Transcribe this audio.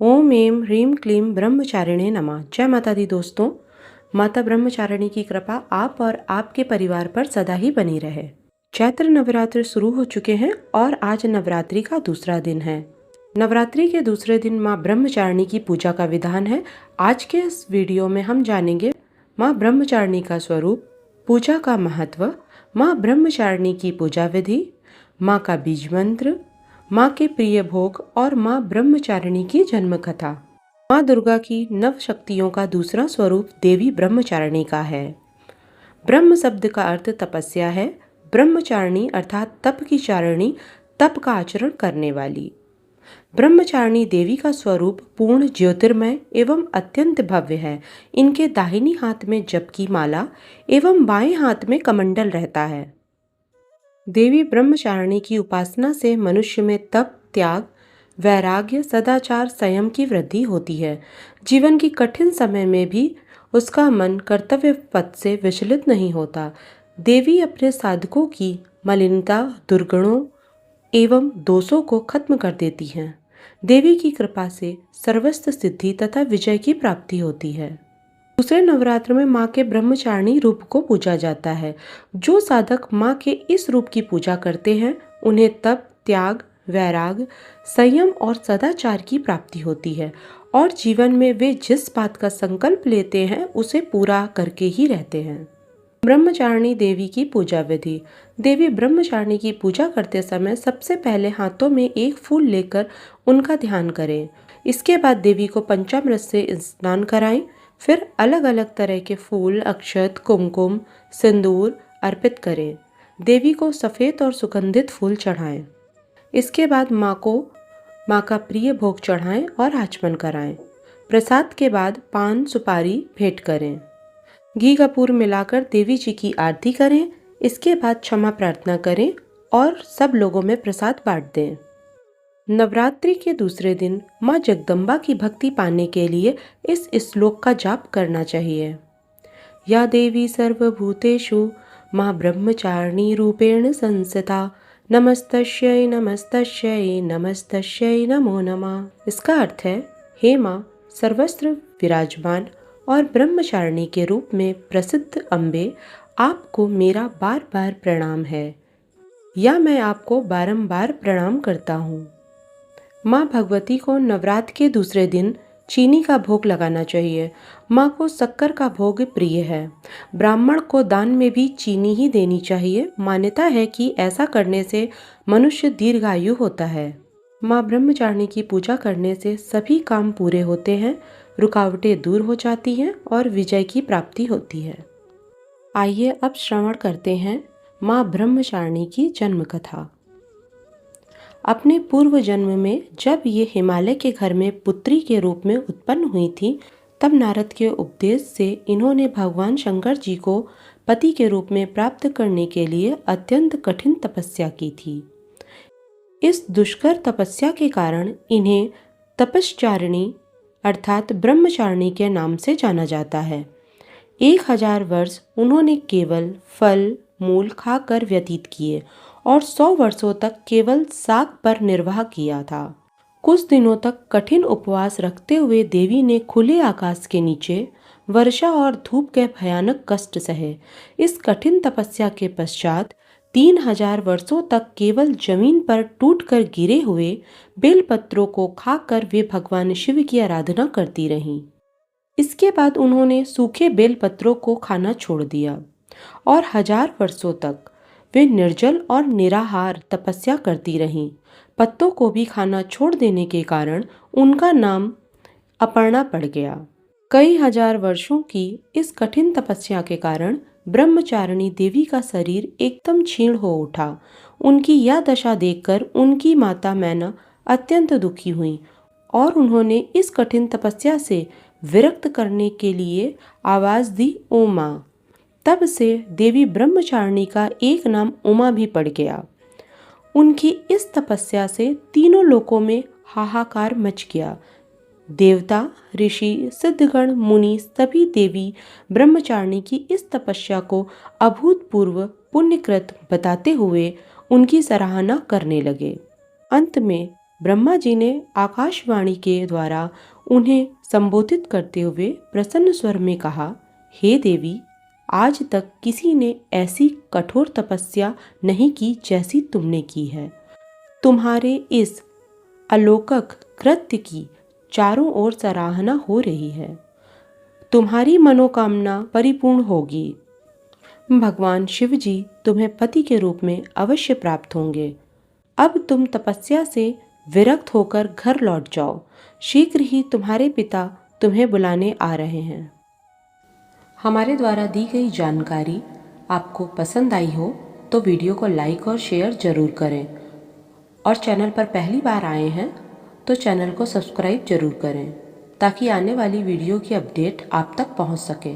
ओम M ह्रीम क्लीम ब्रह्मचारिणे नमः। जय माता दी दोस्तों। माता ब्रह्मचारिणी की कृपा आप और आपके परिवार पर सदा ही बनी रहे। चैत्र नवरात्र शुरू हो चुके हैं और आज नवरात्रि का दूसरा दिन है। नवरात्रि के दूसरे दिन माँ ब्रह्मचारिणी की पूजा का विधान है। आज के इस वीडियो में हम जानेंगे माँ ब्रह्मचारिणी का स्वरूप, पूजा का महत्व, माँ ब्रह्मचारिणी की पूजा विधि, माँ का बीज मंत्र, माँ के प्रिय भोग और माँ ब्रह्मचारिणी की जन्म कथा। माँ दुर्गा की नव शक्तियों का दूसरा स्वरूप देवी ब्रह्मचारिणी का है। ब्रह्म शब्द का अर्थ तपस्या है। ब्रह्मचारिणी अर्थात तप की चारिणी, तप का आचरण करने वाली। ब्रह्मचारिणी देवी का स्वरूप पूर्ण ज्योतिर्मय एवं अत्यंत भव्य है। इनके दाहिनी हाथ में जप की माला एवं बाएं हाथ में कमंडल रहता है। देवी ब्रह्मचारिणी की उपासना से मनुष्य में तप, त्याग, वैराग्य, सदाचार, संयम की वृद्धि होती है। जीवन की कठिन समय में भी उसका मन कर्तव्य पथ से विचलित नहीं होता। देवी अपने साधकों की मलिनता, दुर्गुणों एवं दोषों को खत्म कर देती हैं। देवी की कृपा से सर्वस्व सिद्धि तथा विजय की प्राप्ति होती है। दूसरे नवरात्र में माँ के ब्रह्मचारिणी रूप को पूजा जाता है। जो साधक माँ के इस रूप की पूजा करते हैं उन्हें तप, त्याग, वैराग, संयम और सदाचार की प्राप्ति होती है और जीवन में वे जिस बात का संकल्प लेते हैं उसे पूरा करके ही रहते हैं। ब्रह्मचारिणी देवी की पूजा विधि। देवी ब्रह्मचारिणी की पूजा करते समय सबसे पहले हाथों में एक फूल लेकर उनका ध्यान करें। इसके बाद देवी को पंचामृत से स्नान कराएं। फिर अलग अलग तरह के फूल, अक्षत, कुमकुम, सिंदूर अर्पित करें। देवी को सफ़ेद और सुगंधित फूल चढ़ाएं। इसके बाद माँ का प्रिय भोग चढ़ाएं और आचमन कराएं। प्रसाद के बाद पान, सुपारी भेंट करें। घी कपूर मिलाकर देवी जी की आरती करें। इसके बाद क्षमा प्रार्थना करें और सब लोगों में प्रसाद बांट दें। नवरात्रि के दूसरे दिन माँ जगदम्बा की भक्ति पाने के लिए इस श्लोक का जाप करना चाहिए। या देवी सर्वभूतेषु माँ ब्रह्मचारिणी रूपेण संस्थिता नमस्तस्यै नमस्तस्यै नमस्तस्यै नमो नमः। इसका अर्थ है, हे माँ सर्वत्र विराजमान और ब्रह्मचारिणी के रूप में प्रसिद्ध अम्बे, आपको मेरा बार बार प्रणाम है या मैं आपको बारंबार प्रणाम करता हूँ। माँ भगवती को नवरात्र के दूसरे दिन चीनी का भोग लगाना चाहिए। माँ को शक्कर का भोग प्रिय है। ब्राह्मण को दान में भी चीनी ही देनी चाहिए। मान्यता है कि ऐसा करने से मनुष्य दीर्घायु होता है। माँ ब्रह्मचारिणी की पूजा करने से सभी काम पूरे होते हैं, रुकावटें दूर हो जाती हैं और विजय की प्राप्ति होती है। आइए अब श्रवण करते हैं माँ ब्रह्मचारिणी की जन्म कथा। अपने पूर्व जन्म में जब ये हिमालय के घर में पुत्री के रूप में उत्पन्न हुई थी, तब नारद के उपदेश से इन्होंने भगवान शंकर जी को पति के रूप में प्राप्त करने के लिए अत्यंत कठिन तपस्या की थी। इस दुष्कर तपस्या के कारण इन्हें तपश्चारिणी अर्थात ब्रह्मचारिणी के नाम से जाना जाता है। 1000 वर्ष उन्होंने केवल फल मूल खाकर व्यतीत किए और 100 वर्षों तक केवल शाक पर निर्वाह किया था। कुछ दिनों तक कठिन उपवास रखते हुए देवी ने खुले आकाश के नीचे वर्षा और धूप के भयानक कष्ट सहे। इस कठिन तपस्या के पश्चात 3000 वर्षों तक केवल जमीन पर टूटकर गिरे हुए बेलपत्रों को खाकर वे भगवान शिव की आराधना करती रहीं। इसके बाद उन्होंने सूखे बेलपत्रों को खाना छोड़ दिया और 1000 वर्षों तक वे निर्जल और निराहार तपस्या करती रहीं। पत्तों को भी खाना छोड़ देने के कारण उनका नाम अपर्णा पड़ गया। कई हजार वर्षों की इस कठिन तपस्या के कारण ब्रह्मचारिणी देवी का शरीर एकदम क्षीण हो उठा। उनकी यह दशा देखकर उनकी माता मैना अत्यंत दुखी हुई और उन्होंने इस कठिन तपस्या से विरक्त करने के लिए आवाज दी, ओ माँ। तब से देवी ब्रह्मचारिणी का एक नाम उमा भी पड़ गया। उनकी इस तपस्या से तीनों लोकों में हाहाकार मच गया। देवता, ऋषि, सिद्धगण, मुनि सभी देवी ब्रह्मचारिणी की इस तपस्या को अभूतपूर्व पुण्यकृत बताते हुए उनकी सराहना करने लगे। अंत में ब्रह्मा जी ने आकाशवाणी के द्वारा उन्हें संबोधित करते हुए प्रसन्न स्वर में कहा, हे देवी, आज तक किसी ने ऐसी कठोर तपस्या नहीं की जैसी तुमने की है। तुम्हारे इस अलौकिक कृत्य की चारों ओर सराहना हो रही है। तुम्हारी मनोकामना परिपूर्ण होगी। भगवान शिव जी तुम्हें पति के रूप में अवश्य प्राप्त होंगे। अब तुम तपस्या से विरक्त होकर घर लौट जाओ। शीघ्र ही तुम्हारे पिता तुम्हें बुलाने आ रहे हैं। हमारे द्वारा दी गई जानकारी आपको पसंद आई हो तो वीडियो को लाइक और शेयर जरूर करें, और चैनल पर पहली बार आए हैं तो चैनल को सब्सक्राइब जरूर करें ताकि आने वाली वीडियो की अपडेट आप तक पहुंच सके।